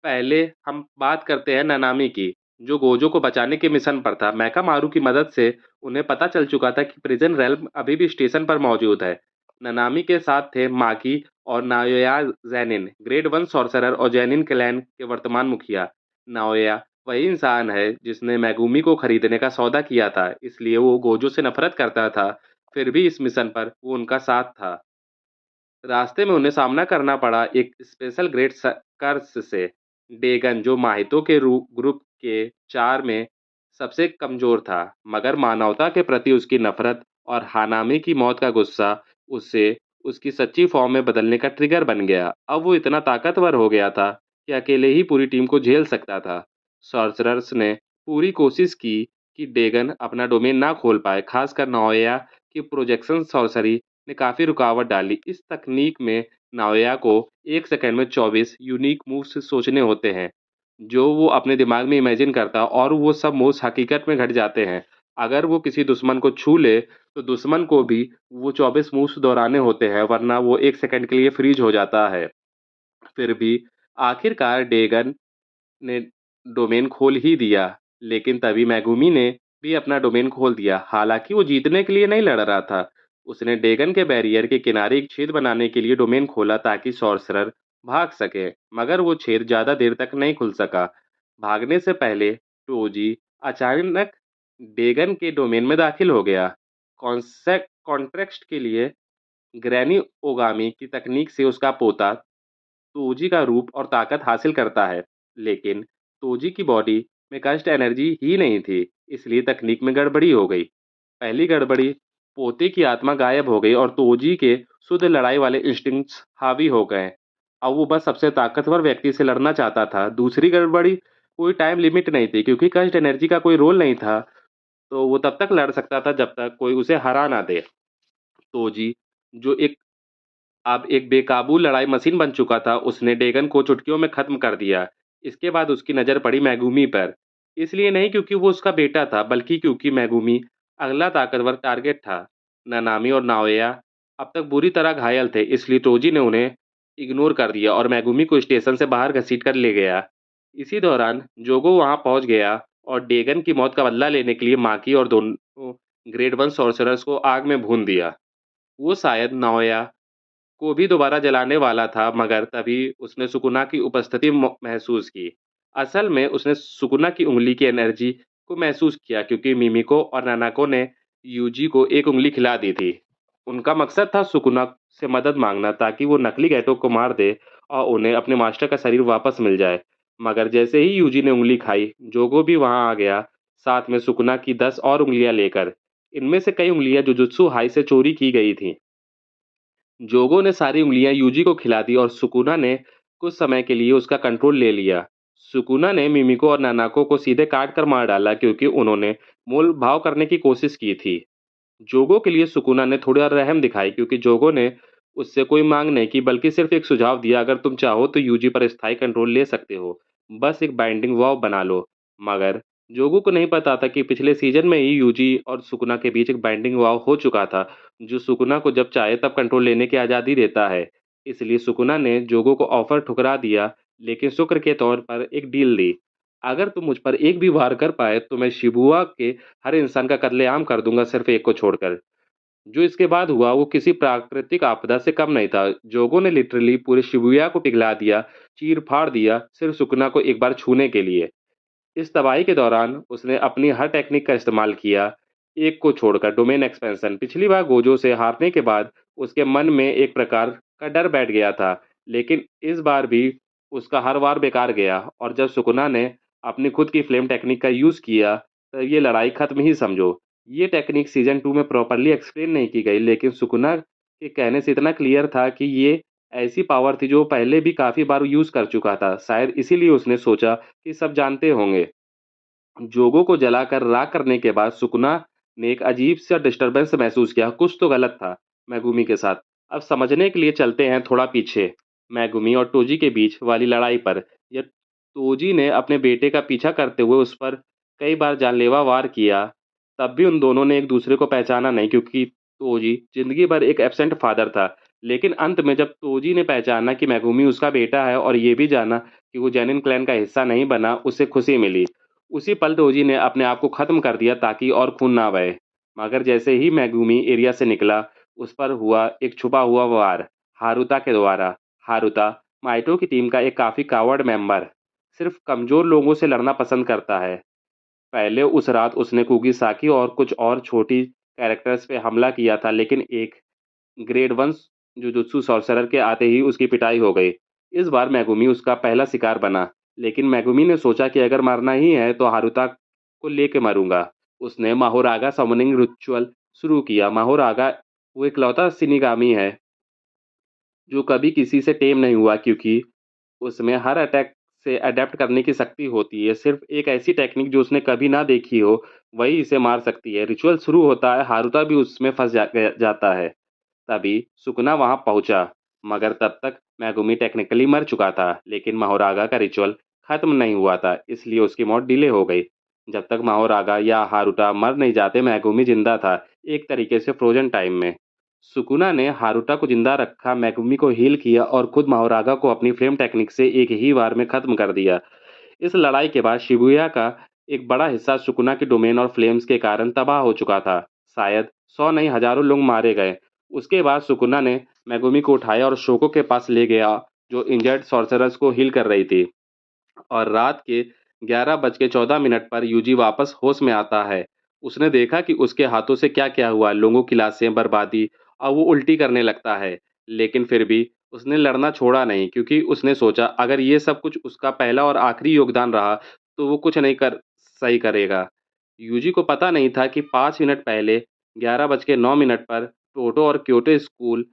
पहले हम बात करते हैं नानामी की, जो गोजो को बचाने के मिशन पर था। मैकामारू की मदद से उन्हें पता चल चुका था कि प्रिजन रेल्म अभी भी स्टेशन पर मौजूद है। नानामी के साथ थे माकी और नाओया जैनिन, ग्रेड 1 सॉर्सरर और जैनिन क्लैन के वर्तमान मुखिया। नाओया वही इंसान है जिसने मैगुमी को खरीदने का सौदा किया था, इसलिए वो गोजो से नफरत करता था। फिर भी इस मिशन पर वो उनका साथ था। रास्ते में उन्हें सामना करना पड़ा एक स्पेशल ग्रेड कर्स से। डेगन, जो माहितो के ग्रुप के 4 में सबसे कमजोर था, मगर मानवता के प्रति उसकी नफरत और हानामी की मौत का गुस्सा उसे उसकी सच्ची फॉर्म में बदलने का ट्रिगर बन गया। अब वो इतना ताकतवर हो गया था कि अकेले ही पूरी टीम को झेल सकता था। सॉर्सरर्स ने पूरी कोशिश की कि डेगन अपना डोमेन ना खोल पाए, खासकर नाओया की प्रोजेक्शन सॉर्सरी ने काफी रुकावट डाली। इस तकनीक में नाओया को एक सेकंड में 24 यूनिक मूव्स सोचने होते हैं, जो वो अपने दिमाग में इमेजिन करता, और वो सब मूव्स हकीकत में घट जाते हैं। अगर वो किसी दुश्मन को छू ले, तो दुश्मन को भी वो 24 मूव्स दोहराने होते हैं, वरना वो एक सेकंड के लिए फ्रीज हो जाता है। फिर भी आखिरकार डेगन ने डोमेन खोल ही दिया, लेकिन तभी मैगुमी ने भी अपना डोमेन खोल दिया। हालांकि वो जीतने के लिए नहीं लड़ रहा था, उसने डेगन के बैरियर के किनारे एक छेद बनाने के लिए डोमेन खोला ताकि सॉर्सरर भाग सके, मगर वो छेद ज्यादा देर तक नहीं खुल सका। भागने से पहले टोजी अचानक डेगन के डोमेन में दाखिल हो गया। कॉन्सेप्ट कॉन्ट्रेक्स्ट के लिए ग्रैनी ओगामी की तकनीक से उसका पोता तोजी का रूप और ताकत हासिल करता है, लेकिन तोजी की बॉडी में कस्ट एनर्जी ही नहीं थी, इसलिए तकनीक में गड़बड़ी हो गई। पहली गड़बड़ी, पोते की आत्मा गायब हो गई और तोजी के शुद्ध लड़ाई वाले इंस्टिंक्ट्स हावी हो गए। अब वो बस सबसे ताकतवर व्यक्ति से लड़ना चाहता था। दूसरी गड़बड़ी, कोई टाइम लिमिट नहीं थी, क्योंकि कस्ट एनर्जी का कोई रोल नहीं था, तो वो तब तक लड़ सकता था जब तक कोई उसे हरा ना दे। तोजी, जो अब एक बेकाबू लड़ाई मशीन बन चुका था, उसने डेगन को चुटकियों में खत्म कर दिया। इसके बाद उसकी नज़र पड़ी मैगुमी पर। इसलिए नहीं क्योंकि वो उसका बेटा था, बल्कि क्योंकि मैगुमी अगला ताकतवर टारगेट था। नानामी और नाओया अब तक बुरी तरह घायल थे, इसलिए टोजी ने उन्हें इग्नोर कर दिया और मैगुमी को स्टेशन से बाहर घसीट कर ले गया। इसी दौरान जोगो वहां पहुंच गया और डेगन की मौत का बदला लेने के लिए माकी और दोनों ग्रेड 1 सॉर्सरर्स को आग में भून दिया। वो शायद नाओया को भी दोबारा जलाने वाला था, मगर तभी उसने सुकुना की उपस्थिति महसूस की। असल में उसने सुकुना की उंगली की एनर्जी को महसूस किया, क्योंकि मिमिको और नानाको ने यूजी को एक उंगली खिला दी थी। उनका मकसद था सुकुना से मदद मांगना, ताकि वो नकली गैटो को मार दे और उन्हें अपने मास्टर का शरीर वापस मिल जाए। मगर जैसे ही यूजी ने उंगली खाई, जोगो भी वहां आ गया, साथ में सुकुना की 10 और उंगलियां लेकर। इनमें से कई उंगलियां जुजुत्सु हाई से चोरी की गई थी। जोगो ने सारी उंगलियां यूजी को खिला दी और सुकुना ने कुछ समय के लिए उसका कंट्रोल ले लिया। सुकुना ने मिमिको और नानाको को सीधे काट कर मार डाला, क्योंकि उन्होंने मोल भाव करने की कोशिश की थी। जोगो के लिए सुकुना ने थोड़ा रहम दिखाई, क्योंकि जोगो ने उससे कोई मांग नहीं की, बल्कि सिर्फ एक सुझाव दिया, अगर तुम चाहो तो यूजी पर स्थायी कंट्रोल ले सकते हो, बस एक बाइंडिंग वॉव बना लो। मगर जोगो को नहीं पता था कि पिछले सीजन में ही यूजी और सुकुना के बीच एक बाइंडिंग वॉव हो चुका था, जो सुकुना को जब चाहे तब कंट्रोल लेने की आज़ादी देता है। इसलिए सुकुना ने जोगो को ऑफर ठुकरा दिया, लेकिन शुक्र के तौर पर एक डील दी। अगर तुम मुझ पर एक भी वार कर पाए तो मैं शिबुया के हर इंसान का कत्लेआम कर दूंगा, सिर्फ एक को छोड़कर। जो इसके बाद हुआ वो किसी प्राकृतिक आपदा से कम नहीं था। जोगो ने लिटरली पूरे शिबुया को पिघला दिया, चीर फाड़ दिया, सिर्फ सुकना को एक बार छूने के लिए। इस तबाही के दौरान उसने अपनी हर टेक्निक का इस्तेमाल किया, एक को छोड़कर डोमेन एक्सपेंशन। पिछली बार गोजो से हारने के बाद उसके मन में एक प्रकार का डर बैठ गया था, लेकिन इस बार भी उसका हर वार बेकार गया। और जब सुकुना ने अपनी खुद की फ्लेम टेक्निक का यूज़ किया, तो ये लड़ाई खत्म ही समझो। ये टेक्निक सीजन 2 में प्रॉपरली एक्सप्लेन नहीं की गई, लेकिन सुकुना के कहने से इतना क्लियर था कि ये ऐसी पावर थी जो पहले भी काफ़ी बार यूज़ कर चुका था। शायद इसीलिए उसने सोचा कि सब जानते होंगे। जोगो को जलाकर राख करने के बाद सुकुना ने एक अजीब सा डिस्टरबेंस महसूस किया। कुछ तो गलत था मैगुमी के साथ। अब समझने के लिए चलते हैं थोड़ा पीछे, मैगुमी और टोजी के बीच वाली लड़ाई पर। यह टोजी ने अपने बेटे का पीछा करते हुए उस पर कई बार जानलेवा वार किया, तब भी उन दोनों ने एक दूसरे को पहचाना नहीं, क्योंकि टोजी जिंदगी भर एक एब्सेंट फादर था। लेकिन अंत में जब टोजी ने पहचाना कि मैगुमी उसका बेटा है और ये भी जाना कि वो जेनिन क्लैन का हिस्सा नहीं बना, उसे खुशी मिली। उसी पल डोजी ने अपने आप को खत्म कर दिया ताकि और खून ना बहे। मगर जैसे ही मैगुमी एरिया से निकला, उस पर हुआ एक छुपा हुआ वार हारुता के द्वारा। हारुता माइटो की टीम का एक काफी कावर्ड मेंबर, सिर्फ कमजोर लोगों से लड़ना पसंद करता है। पहले उस रात उसने कुगिसाकी और कुछ और छोटी कैरेक्टर्स पे हमला किया था, लेकिन एक ग्रेड 1 जुजुत्सु सॉर्सरर के आते ही उसकी पिटाई हो गई। इस बार मैगुमी उसका पहला शिकार बना, लेकिन मैगुमी ने सोचा कि अगर मरना ही है तो हारुता को लेके मरूंगा। उसने माहोरागा समनिंग रिचुअल शुरू किया। माहोरागा वो इकलौता शिनिगामी है जो कभी किसी से टेम नहीं हुआ, क्योंकि उसमें हर अटैक से अडेप्ट करने की शक्ति होती है। सिर्फ एक ऐसी टेक्निक जो उसने कभी ना देखी हो, वही इसे मार सकती है। रिचुअल शुरू होता है, हारुता भी उसमें जाता है। तभी सुकुना वहां पहुंचा, मगर तब तक मैगुमी टेक्निकली मर चुका था। लेकिन माहोरागा का रिचुअल खत्म नहीं हुआ था, इसलिए उसकी मौत डिले हो गई। जब तक माहोरागा या हारुता मर नहीं जाते, मैगुमी जिंदा था, एक तरीके से फ्रोजन टाइम में। सुकुना ने हारुता को जिंदा रखा, मैगुमी को हील किया और खुद माहोरागा को अपनी फ्लेम टेक्निक से एक ही बार में खत्म कर दिया। इस लड़ाई के बाद शिबुया का एक बड़ा हिस्सा सुकुना के डोमेन और फ्लेम्स के कारण तबाह हो चुका था। शायद 100 नहीं, हजारों लोग मारे गए। उसके बाद सुकुना ने मैगुमी को उठाया और शोको के पास ले गया, जो इंजर्ड सॉर्सरर्स को हील कर रही थी। और रात के 11:14 पर यूजी वापस होश में आता है। उसने देखा कि उसके हाथों से क्या क्या हुआ, लोगों की लाशें, बर्बादी, और वो उल्टी करने लगता है। लेकिन फिर भी उसने लड़ना छोड़ा नहीं, क्योंकि उसने सोचा अगर ये सब कुछ उसका पहला और आखिरी योगदान रहा तो वो कुछ नहीं कर सही करेगा। यूजी को पता नहीं था कि 5 मिनट पहले 11:09 पर टोटो और क्योटो स्कूल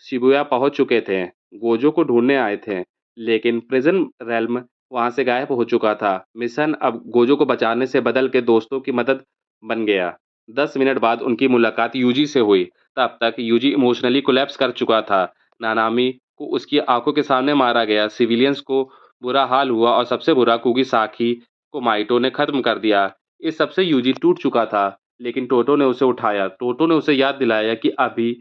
शिबुया पहुंच चुके थे, गोजो को ढूंढने आए थे। लेकिन प्रिजन रेल्म वहां से गायब हो चुका था। मिशन अब गोजो को बचाने से बदल के दोस्तों की मदद बन गया। 10 मिनट बाद उनकी मुलाकात यूजी से हुई। तब तक यूजी इमोशनली कोलैप्स कर चुका था। नानामी को उसकी आंखों के सामने मारा गया, सिविलियंस को बुरा हाल हुआ और सबसे बुरा कुगिसाकी को माइटो ने खत्म कर दिया। इस सबसे यूजी टूट चुका था, लेकिन टोटो ने उसे उठाया। टोटो ने उसे याद दिलाया कि अभी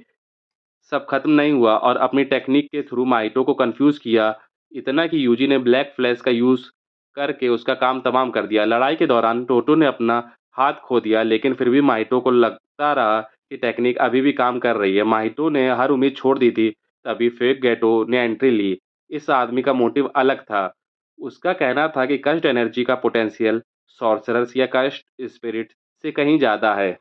सब खत्म नहीं हुआ और अपनी टेक्निक के थ्रू माइटो को कंफ्यूज किया, इतना कि यूजी ने ब्लैक फ्लैश का यूज करके उसका काम तमाम कर दिया। लड़ाई के दौरान टोटो ने अपना हाथ खो दिया, लेकिन फिर भी माइटो को लगता रहा कि टेक्निक अभी भी काम कर रही है। माइटो ने हर उम्मीद छोड़ दी थी। तभी फेक गेटो ने एंट्री ली। इस आदमी का मोटिव अलग था। उसका कहना था कि कस्ट एनर्जी का पोटेंशियल सॉर्सरर्स या कस्ट स्पिरिट से कहीं ज्यादा है।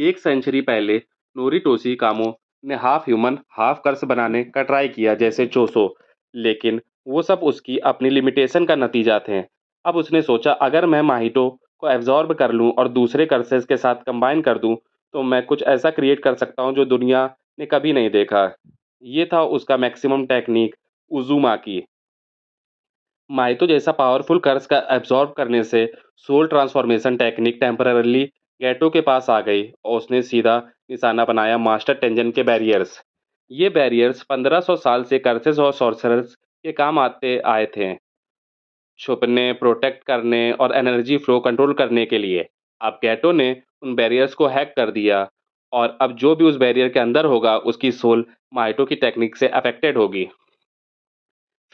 एक सेंचुरी पहले नोरिटोशी कामो ने हाफ ह्यूमन हाफ कर्स बनाने का ट्राई किया, जैसे चोसो, लेकिन वो सब उसकी अपनी लिमिटेशन का नतीजा थे। अब उसने सोचा अगर मैं माहितो को एब्जॉर्ब कर लूं और दूसरे कर्सेस के साथ कंबाइन कर दूं, तो मैं कुछ ऐसा क्रिएट कर सकता हूं जो दुनिया ने कभी नहीं देखा। ये था उसका मैक्सिमम टेक्निक, उजुमाकी। माइतो जैसा पावरफुल कर्स का एब्जॉर्ब करने से सोल ट्रांसफॉर्मेशन टेक्निक टेम्पररली गैटो के पास आ गई और उसने सीधा निशाना बनाया मास्टर टेंजन के बैरियर्स। ये बैरियर्स 1500 साल से कर्सेस और सॉर्सरर्स के काम आते आए थे, छुपने, प्रोटेक्ट करने और एनर्जी फ्लो कंट्रोल करने के लिए। अब गैटो ने उन बैरियर्स को हैक कर दिया, और अब जो भी उस बैरियर के अंदर होगा उसकी सोल माइटो की टेक्निक से अफेक्टेड होगी।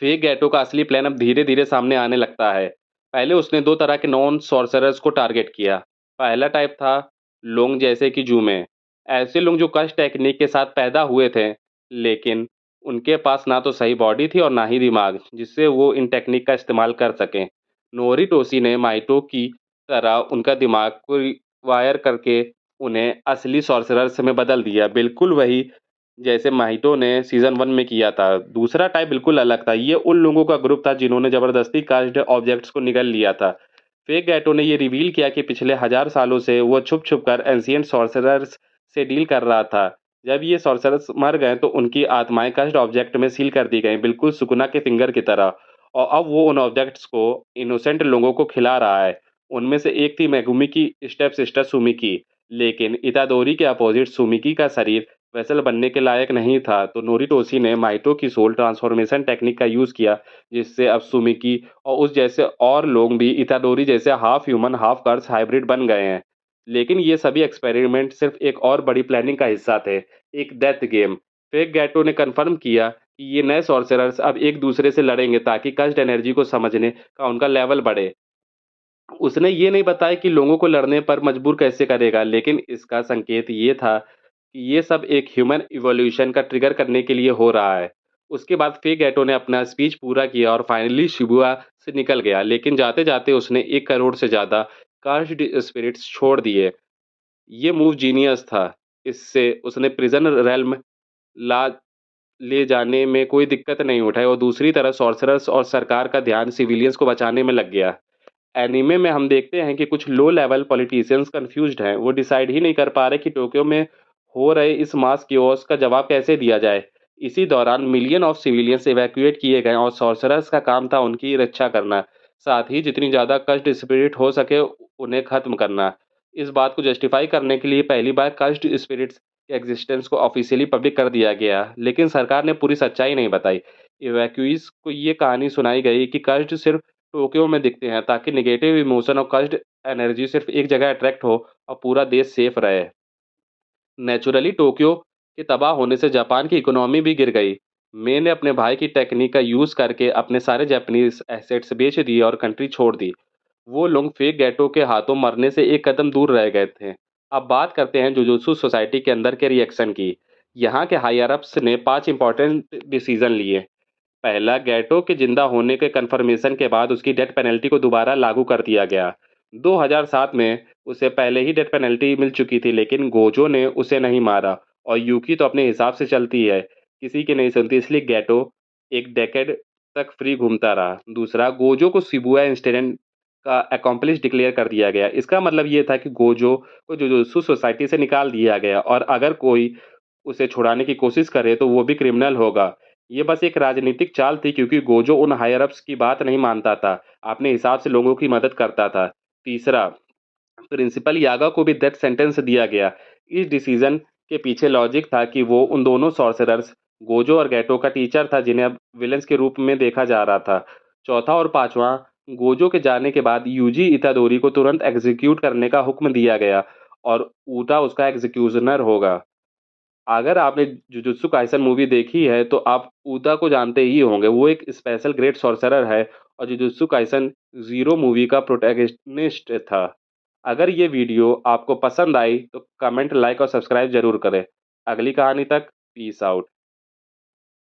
फेक गैटो का असली प्लान अब धीरे धीरे सामने आने लगता है। पहले उसने 2 तरह के नॉन सॉर्सरर्स को टारगेट किया। पहला टाइप था लोंग जैसे कि जूमे। ऐसे लोग जो कश टेक्निक के साथ पैदा हुए थे, लेकिन उनके पास ना तो सही बॉडी थी और ना ही दिमाग, जिससे वो इन टेक्निक का इस्तेमाल कर सकें। नोरिटोशी ने माइटो की तरह उनका दिमाग को वायर करके उन्हें असली सॉर्सरर्स में बदल दिया। बिल्कुल वही जैसे माहितो ने सीज़न 1 में किया था। दूसरा टाइप बिल्कुल अलग था। ये उन लोगों का ग्रुप था जिन्होंने ज़बरदस्ती कास्ट ऑब्जेक्ट्स को निगल लिया था। फेक गैटो ने ये रिवील किया कि पिछले 1000 सालों से वो छुप-छुप कर एंशिएंट सॉर्सरर्स से डील कर रहा था। जब ये सॉर्सरर्स मर गए तो उनकी आत्माएँ कास्ट ऑब्जेक्ट में सील कर दी गईं, बिल्कुल सुकुना के फिंगर की तरह। और अब वो उन ऑब्जेक्ट्स को इनोसेंट लोगों को खिला रहा है। उनमें से एक थी मेगुमी की स्टेप सिस्टर सुमिकी, लेकिन इतादोरी के अपोजिट सुमिकी का शरीर वेसल बनने के लायक नहीं था, तो नोरिटोशी ने माइटो की सोल ट्रांसफॉर्मेशन टेक्निक का यूज़ किया, जिससे अब सुमिकी और उस जैसे और लोग भी इतादोरी जैसे हाफ ह्यूमन हाफ कर्स हाइब्रिड बन गए हैं। लेकिन ये सभी एक्सपेरिमेंट सिर्फ एक और बड़ी प्लानिंग का हिस्सा थे, एक डेथ गेम। फेक गैटो ने कन्फर्म किया कि ये नए सॉर्सरर्स अब एक दूसरे से लड़ेंगे ताकि कस्ट एनर्जी को समझने का उनका लेवल बढ़े। उसने ये नहीं बताया कि लोगों को लड़ने पर मजबूर कैसे करेगा, लेकिन इसका संकेत ये था कि ये सब एक ह्यूमन इवोल्यूशन का ट्रिगर करने के लिए हो रहा है। उसके बाद फेक गैटो ने अपना स्पीच पूरा किया और फाइनली शिबुया से निकल गया, लेकिन जाते-जाते उसने 1 करोड़ से ज़्यादा कास्ट स्पिरिट्स छोड़ दिए। ये मूव जीनियस था। इससे उसने प्रिजन रेल्म ला ले जाने में कोई दिक्कत नहीं उठाई और दूसरी तरफ सॉर्सरर्स और सरकार का ध्यान सिविलियंस को बचाने में लग गया। एनीमे में हम देखते हैं कि कुछ लो लेवल पॉलिटिशियंस कंफ्यूज्ड हैं। वो डिसाइड ही नहीं कर पा रहे कि टोक्यो में हो रहे इस मास कियोस्क का जवाब कैसे दिया जाए। इसी दौरान मिलियन ऑफ सिविलियंस इवैक्यूएट किए गए और सॉर्सरर्स का काम था उनकी रक्षा करना। साथ ही जितनी ज़्यादा कस्ट स्पिरिट हो सके उन्हें खत्म करना। इस बात को जस्टिफाई करने के लिए पहली बार कस्ट स्पिरिट्स के एग्जिस्टेंस को ऑफिशियली पब्लिक कर दिया गया, लेकिन सरकार ने पूरी सच्चाई नहीं बताई। इवैक्यूईज को ये कहानी सुनाई गई कि कस्ट सिर्फ टोक्यो में दिखते हैं ताकि नेगेटिव इमोशन और कस्ट एनर्जी सिर्फ एक जगह अट्रैक्ट हो और पूरा देश सेफ रहे। नेचुरली टोक्यो के तबाह होने से जापान की इकोनॉमी भी गिर गई। मे ने अपने भाई की टेक्निक का यूज़ करके अपने सारे जापानीज एसेट्स बेच दिए और कंट्री छोड़ दी। वो लोग फेक गैटो के हाथों मरने से एक कदम दूर रह गए थे। अब बात करते हैं जुजुत्सु सोसाइटी के अंदर के रिएक्शन की। यहाँ के हायर अप्स ने 5 इंपॉर्टेंट डिसीजन लिए। पहला, गैटो के जिंदा होने के कंफर्मेशन के बाद उसकी डेथ पेनल्टी को दोबारा लागू कर दिया गया। 2007 में उसे पहले ही डेथ पेनल्टी मिल चुकी थी, लेकिन गोजो ने उसे नहीं मारा और यूकी तो अपने हिसाब से चलती है, किसी की नहीं सुनती, इसलिए गैटो एक डेकेड तक फ्री घूमता रहा। दूसरा, गोजो को शिबुया इंसिडेंट का अकॉम्प्लिश डिक्लेयर कर दिया गया। इसका मतलब ये था कि गोजो को जुजुत्सु सोसाइटी से निकाल दिया गया और अगर कोई उसे छुड़ाने की कोशिश करे तो वो भी क्रिमिनल होगा। ये बस एक राजनीतिक चाल थी क्योंकि गोजो उन हायर अप्स की बात नहीं मानता था, अपने हिसाब से लोगों की मदद करता था। तीसरा, प्रिंसिपल यागा को भी डेथ सेंटेंस दिया गया। इस डिसीजन के पीछे लॉजिक था कि वो उन दोनों सॉर्सरर्स गोजो और गैटो का टीचर था जिन्हें अब विलेंस के रूप में देखा जा रहा था। चौथा और पांचवा, गोजो के जाने के बाद यूजी इतादोरी को तुरंत एग्जीक्यूट करने का हुक्म दिया गया और ऊटा उसका एग्जीक्यूशनर होगा। अगर आपने जुजुत्सु काइसन मूवी देखी है तो आप ऊता को जानते ही होंगे। वो एक स्पेशल ग्रेट सॉर्सरर है और जुजुत्सु काइसन ज़ीरो मूवी का प्रोटैगनिस्ट था। अगर ये वीडियो आपको पसंद आई तो कमेंट, लाइक और सब्सक्राइब जरूर करें। अगली कहानी तक पीस आउट।